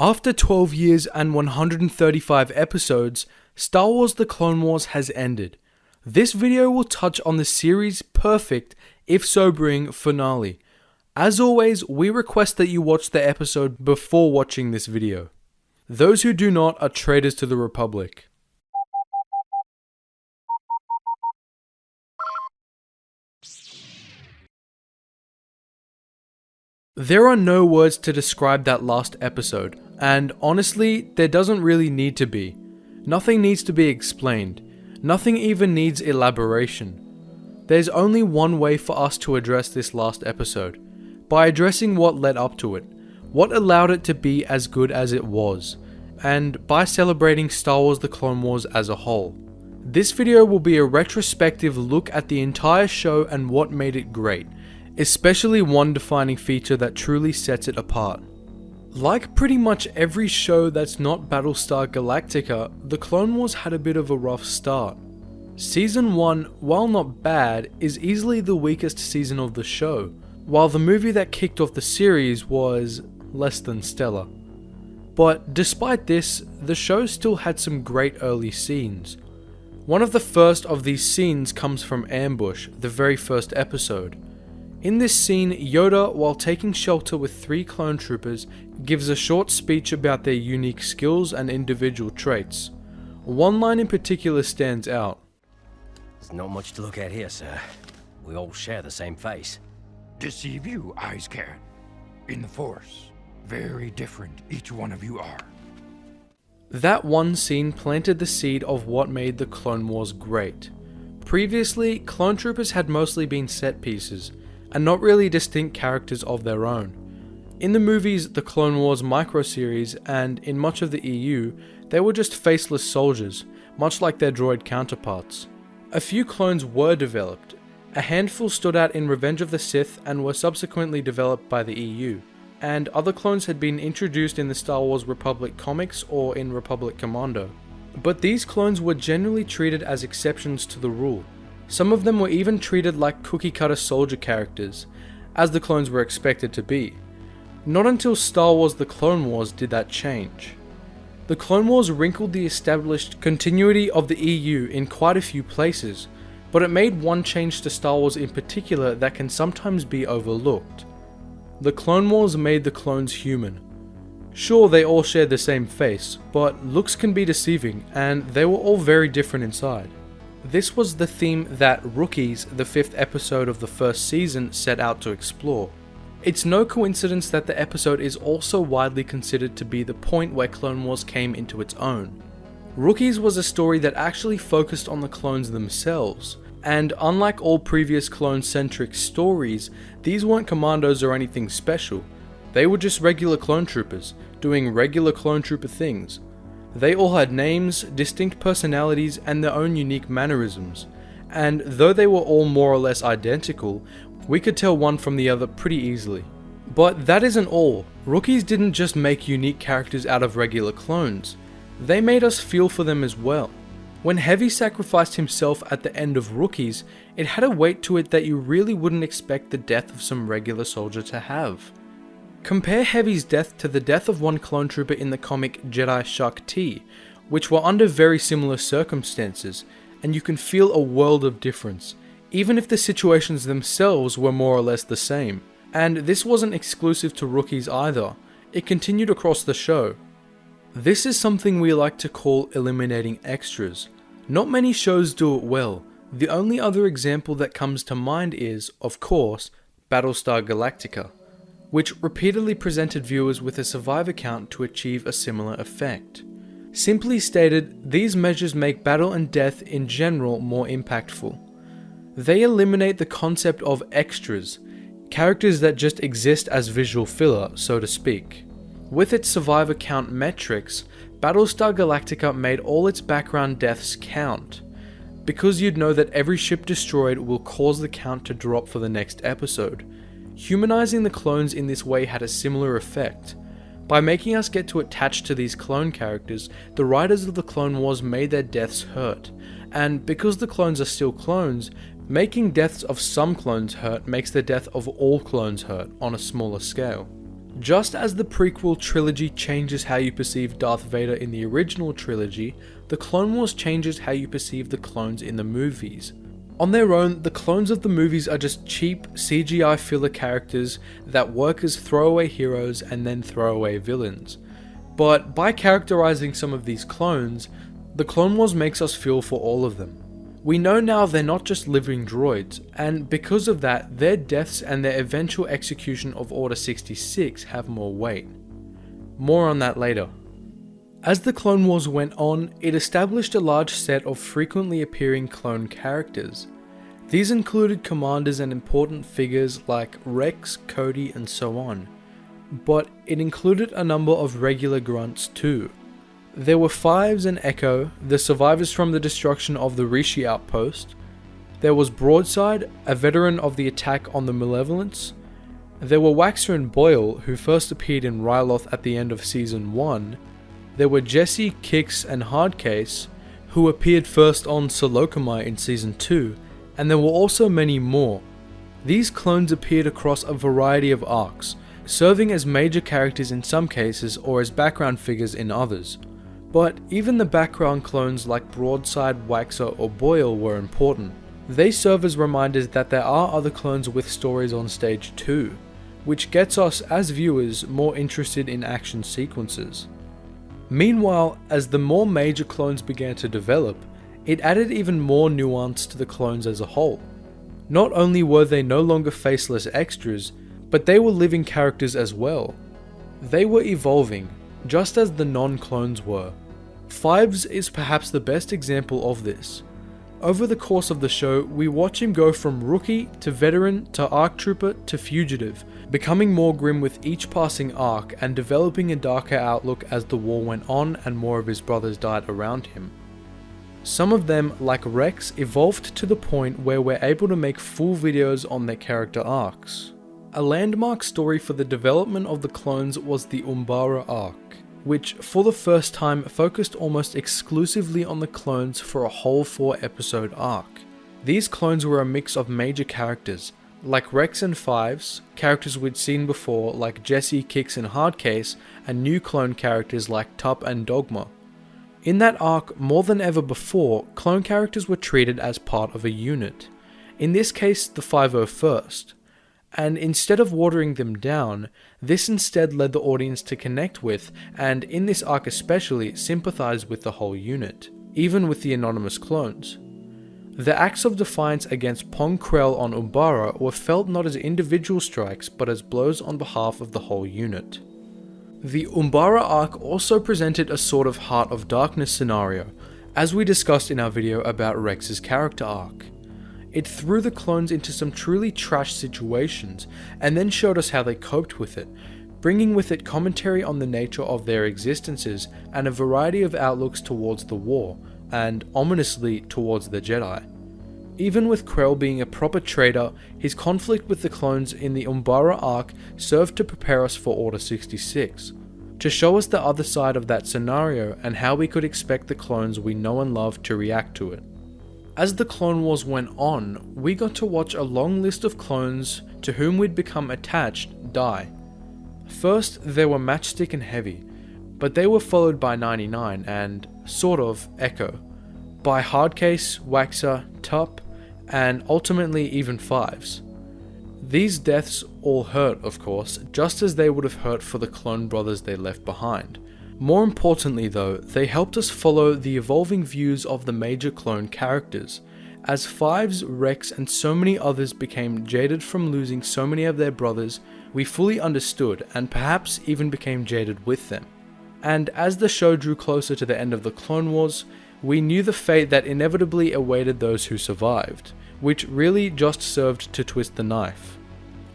After 12 years and 135 episodes, Star Wars The Clone Wars has ended. This video will touch on the series' perfect, if sobering, finale. As always, we request that you watch the episode before watching this video. Those who do not are traitors to the Republic. There are no words to describe that last episode, and honestly, there doesn't really need to be. Nothing needs to be explained. Nothing even needs elaboration. There's only one way for us to address this last episode, by addressing what led up to it, what allowed it to be as good as it was, and by celebrating Star Wars The Clone Wars as a whole. This video will be a retrospective look at the entire show and what made it great, especially one defining feature that truly sets it apart. Like pretty much every show that's not Battlestar Galactica, The Clone Wars had a bit of a rough start. Season 1, while not bad, is easily the weakest season of the show, while the movie that kicked off the series was less than stellar. But despite this, the show still had some great early scenes. One of the first of these scenes comes from Ambush, the very first episode. In this scene, Yoda, while taking shelter with 3 clone troopers, gives a short speech about their unique skills and individual traits. One line in particular stands out. There's not much to look at here, sir. We all share the same face. Deceive you, eyes can. In the Force, very different each one of you are. That one scene planted the seed of what made the Clone Wars great. Previously, clone troopers had mostly been set pieces, and not really distinct characters of their own. In the movies, the Clone Wars micro-series, and in much of the EU, they were just faceless soldiers, much like their droid counterparts. A few clones were developed. A handful stood out in Revenge of the Sith and were subsequently developed by the EU, and other clones had been introduced in the Star Wars Republic comics or in Republic Commando. But these clones were generally treated as exceptions to the rule. Some of them were even treated like cookie-cutter soldier characters, as the clones were expected to be. Not until Star Wars The Clone Wars did that change. The Clone Wars wrinkled the established continuity of the EU in quite a few places, but it made one change to Star Wars in particular that can sometimes be overlooked. The Clone Wars made the clones human. Sure, they all shared the same face, but looks can be deceiving, and they were all very different inside. This was the theme that Rookies, the 5th episode of the first season, set out to explore. It's no coincidence that the episode is also widely considered to be the point where Clone Wars came into its own. Rookies was a story that actually focused on the clones themselves, and unlike all previous clone-centric stories, these weren't commandos or anything special. They were just regular clone troopers, doing regular clone trooper things. They all had names, distinct personalities, and their own unique mannerisms, and though they were all more or less identical, we could tell one from the other pretty easily. But that isn't all. Rookies didn't just make unique characters out of regular clones, they made us feel for them as well. When Heavy sacrificed himself at the end of Rookies, it had a weight to it that you really wouldn't expect the death of some regular soldier to have. Compare Heavy's death to the death of one clone trooper in the comic Jedi Shaak Ti, which were under very similar circumstances, and you can feel a world of difference, even if the situations themselves were more or less the same. And this wasn't exclusive to Rookies either, it continued across the show. This is something we like to call eliminating extras. Not many shows do it well. The only other example that comes to mind is, of course, Battlestar Galactica, which repeatedly presented viewers with a survivor count to achieve a similar effect. Simply stated, these measures make battle and death in general more impactful. They eliminate the concept of extras, characters that just exist as visual filler, so to speak. With its survivor count metrics, Battlestar Galactica made all its background deaths count, because you'd know that every ship destroyed will cause the count to drop for the next episode. Humanizing the clones in this way had a similar effect. By making us get to attach to these clone characters, the writers of the Clone Wars made their deaths hurt, and because the clones are still clones, making deaths of some clones hurt makes the death of all clones hurt on a smaller scale. Just as the prequel trilogy changes how you perceive Darth Vader in the original trilogy, the Clone Wars changes how you perceive the clones in the movies. On their own, the clones of the movies are just cheap CGI filler characters that work as throwaway heroes and then throwaway villains. But by characterizing some of these clones, the Clone Wars makes us feel for all of them. We know now they're not just living droids, and because of that, their deaths and their eventual execution of Order 66 have more weight. More on that later. As the Clone Wars went on, it established a large set of frequently appearing clone characters. These included commanders and important figures like Rex, Cody, and so on. But it included a number of regular grunts too. There were Fives and Echo, the survivors from the destruction of the Rishi outpost. There was Broadside, a veteran of the attack on the Malevolence. There were Waxer and Boyle, who first appeared in Ryloth at the end of Season 1. There were Jesse, Kix, and Hardcase, who appeared first on Seleucami in Season 2, and there were also many more. These clones appeared across a variety of arcs, serving as major characters in some cases or as background figures in others. But even the background clones like Broadside, Waxer, or Boyle were important. They serve as reminders that there are other clones with stories on stage too, which gets us as viewers more interested in action sequences. Meanwhile, as the more major clones began to develop, it added even more nuance to the clones as a whole. Not only were they no longer faceless extras, but they were living characters as well. They were evolving, just as the non-clones were. Fives is perhaps the best example of this. Over the course of the show, we watch him go from rookie to veteran to ARC trooper to fugitive, becoming more grim with each passing arc and developing a darker outlook as the war went on and more of his brothers died around him. Some of them, like Rex, evolved to the point where we're able to make full videos on their character arcs. A landmark story for the development of the clones was the Umbara Arc, which for the first time focused almost exclusively on the clones for a whole 4-episode arc. These clones were a mix of major characters, like Rex and Fives, characters we'd seen before like Jesse, Kix, and Hardcase, and new clone characters like Tup and Dogma. In that arc, more than ever before, clone characters were treated as part of a unit, in this case the 501st. And instead of watering them down, this instead led the audience to connect with, and in this arc especially, sympathize with the whole unit, even with the anonymous clones. The acts of defiance against Pong Krell on Umbara were felt not as individual strikes, but as blows on behalf of the whole unit. The Umbara arc also presented a sort of Heart of Darkness scenario, as we discussed in our video about Rex's character arc. It threw the clones into some truly trash situations, and then showed us how they coped with it, bringing with it commentary on the nature of their existences and a variety of outlooks towards the war, and ominously towards the Jedi. Even with Krell being a proper traitor, his conflict with the clones in the Umbara arc served to prepare us for Order 66, to show us the other side of that scenario and how we could expect the clones we know and love to react to it. As the Clone Wars went on, we got to watch a long list of clones to whom we'd become attached die. First, there were Matchstick and Heavy, but they were followed by 99 and, sort of, Echo, by Hardcase, Waxer, Tup, and ultimately even Fives. These deaths all hurt, of course, just as they would have hurt for the clone brothers they left behind. More importantly though, they helped us follow the evolving views of the major clone characters, as Fives, Rex, and so many others became jaded from losing so many of their brothers. We fully understood, and perhaps even became jaded with them. And as the show drew closer to the end of the Clone Wars, we knew the fate that inevitably awaited those who survived, which really just served to twist the knife.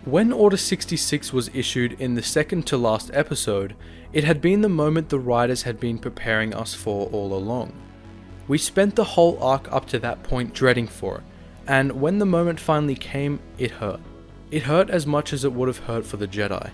When Order 66 was issued in the second to last episode, it had been the moment the writers had been preparing us for all along. We spent the whole arc up to that point dreading for it, and when the moment finally came, it hurt. It hurt as much as it would have hurt for the Jedi,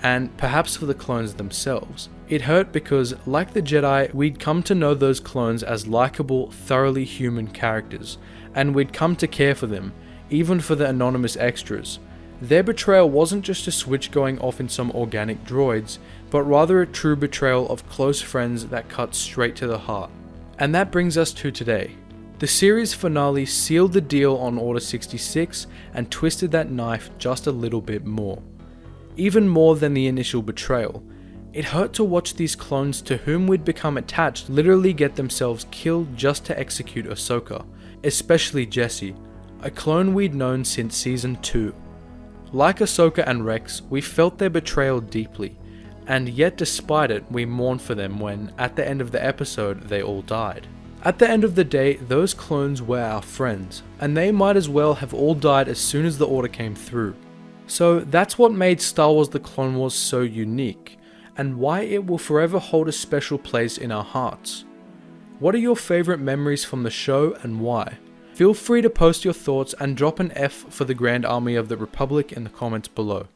and perhaps for the clones themselves. It hurt because, like the Jedi, we'd come to know those clones as likable, thoroughly human characters, and we'd come to care for them, even for the anonymous extras. Their betrayal wasn't just a switch going off in some organic droids, but rather a true betrayal of close friends that cut straight to the heart. And that brings us to today. The series finale sealed the deal on Order 66 and twisted that knife just a little bit more. Even more than the initial betrayal. It hurt to watch these clones to whom we'd become attached literally get themselves killed just to execute Ahsoka, especially Jesse, a clone we'd known since Season 2. Like Ahsoka and Rex, we felt their betrayal deeply, and yet despite it, we mourned for them when, at the end of the episode, they all died. At the end of the day, those clones were our friends, and they might as well have all died as soon as the Order came through. So that's what made Star Wars The Clone Wars so unique, and why it will forever hold a special place in our hearts. What are your favourite memories from the show and why? Feel free to post your thoughts and drop an F for the Grand Army of the Republic in the comments below.